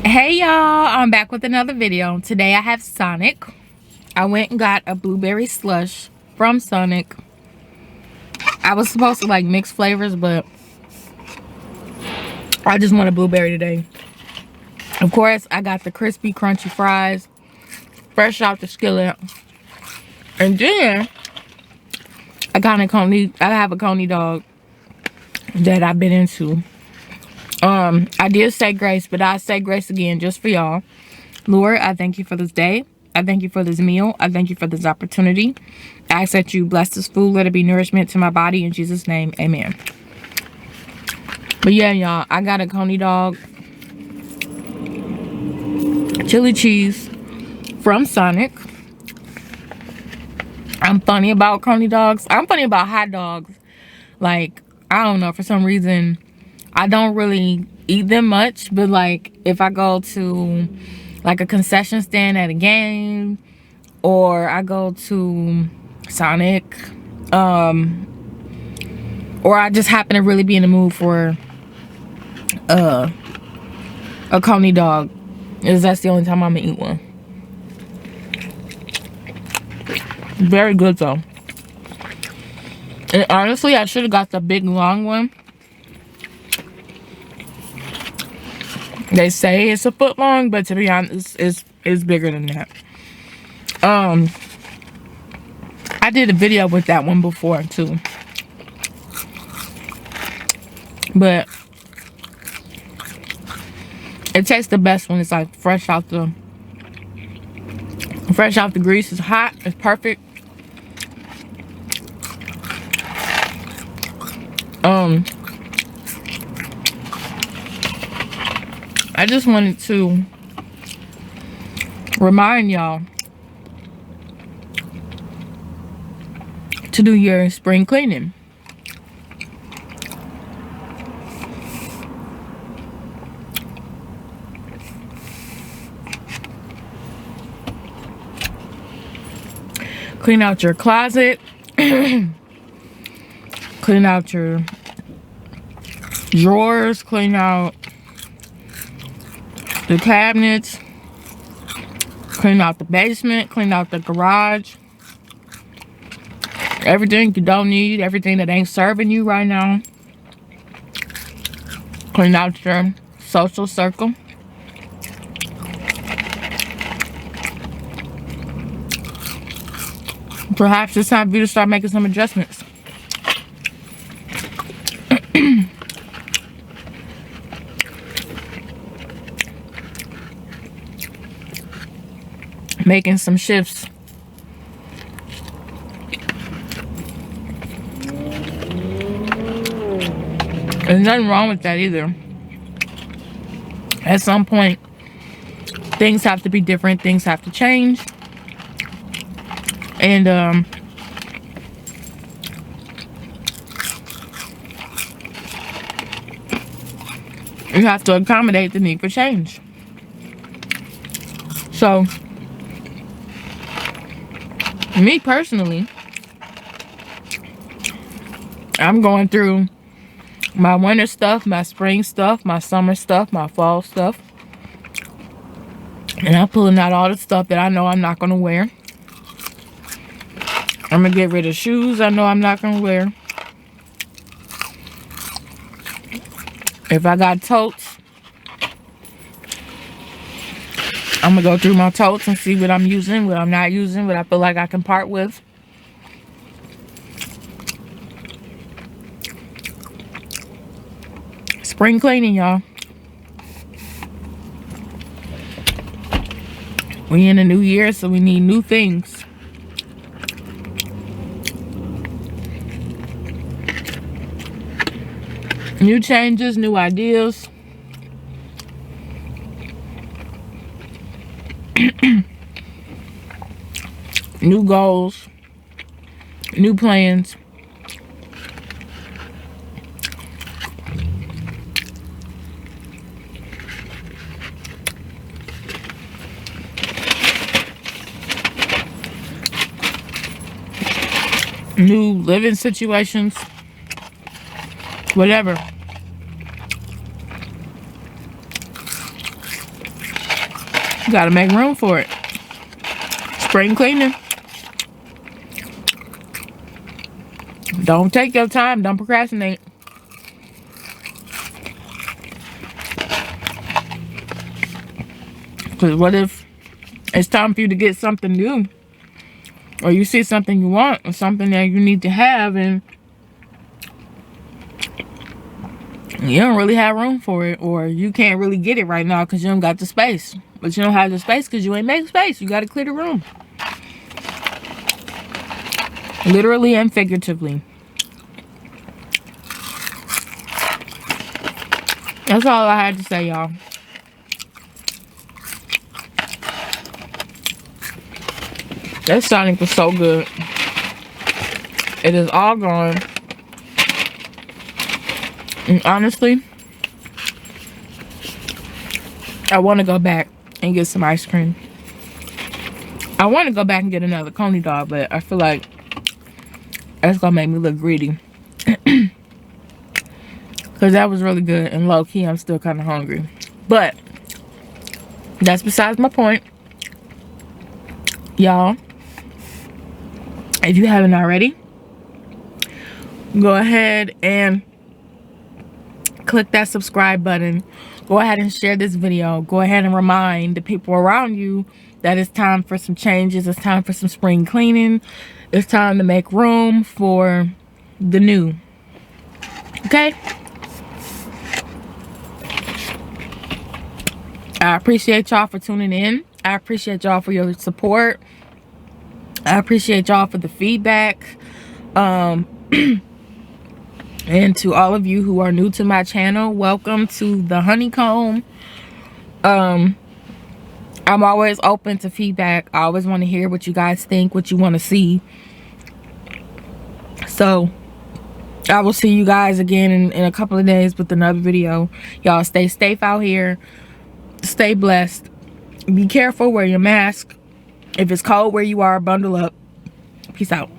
Hey y'all, I'm back with another video. Today I have Sonic. I went and got a blueberry slush from Sonic. I was supposed to like mix flavors, but I just want a blueberry today. Of course, I got the crispy crunchy fries fresh out the skillet. And then I have a coney dog that I've been into. I did say grace, but I'll say grace again just for y'all. Lord, I thank you for this day. I thank you for this meal. I thank you for this opportunity. I ask that you bless this food. Let it be nourishment to my body. In Jesus' name, amen. But yeah, y'all, I got a coney dog, chili cheese from Sonic. I'm funny about coney dogs. I'm funny about hot dogs. Like, I don't know, for some reason, I don't really eat them much. But like, if I go to like a concession stand at a game, or I go to Sonic, or I just happen to really be in the mood for a coney dog, that's the only time I'm gonna eat one. Very good though. And honestly, I should have got the big long one. They say it's a foot long, but to be honest, it's bigger than that. I did a video with that one before too, but it tastes the best when it's like fresh out the grease. It's hot. It's perfect. I just wanted to remind y'all to do your spring cleaning. Clean out your closet. Clean out your drawers. Clean out the cabinets. Clean out the basement. Clean out the garage. Everything you don't need. Everything that ain't serving you right now. Clean out your social circle. Perhaps it's time for you to start making some adjustments. Making some shifts. There's nothing wrong with that either. At some point, things have to be different. Things have to change. And you have to accommodate the need for change. So, me personally, I'm going through my winter stuff, my spring stuff, my summer stuff, my fall stuff. And I'm pulling out all the stuff that I know I'm not going to wear. I'm going to get rid of shoes I know I'm not going to wear. If I got totes, I'm going to go through my totes and see what I'm using, what I'm not using, what I feel like I can part with. Spring cleaning, y'all. We in a new year, so we need new things. New changes, new ideas. New goals. New plans. New living situations. Whatever. You gotta make room for it. Spring cleaning. Don't take your time. Don't procrastinate. Because what if it's time for you to get something new? Or you see something you want or something that you need to have and you don't really have room for it, or you can't really get it right now because you don't got the space. But you don't have the space because you ain't make space. You got to clear the room. Literally and figuratively. That's all I had to say, y'all. That Sonic was so good. It is all gone. And honestly, I want to go back and get some ice cream. I want to go back and get another coney dog, but I feel like that's going to make me look greedy. Because that was really good. And low-key, I'm still kind of hungry. But that's besides my point. Y'all, if you haven't already, go ahead and click that subscribe button. Go ahead and share this video. Go ahead and remind the people around you that it's time for some changes. It's time for some spring cleaning. It's time to make room for the new. Okay? I appreciate y'all for tuning in. I appreciate y'all for your support. I appreciate y'all for the feedback. And to all of you who are new to my channel, welcome to the honeycomb. I'm always open to feedback. I always want to hear what you guys think, what you want to see. So I will see you guys again in a couple of days with another video. Y'all stay safe out here. Stay blessed. Be careful. Wear your mask. If it's cold where you are, bundle up. Peace out.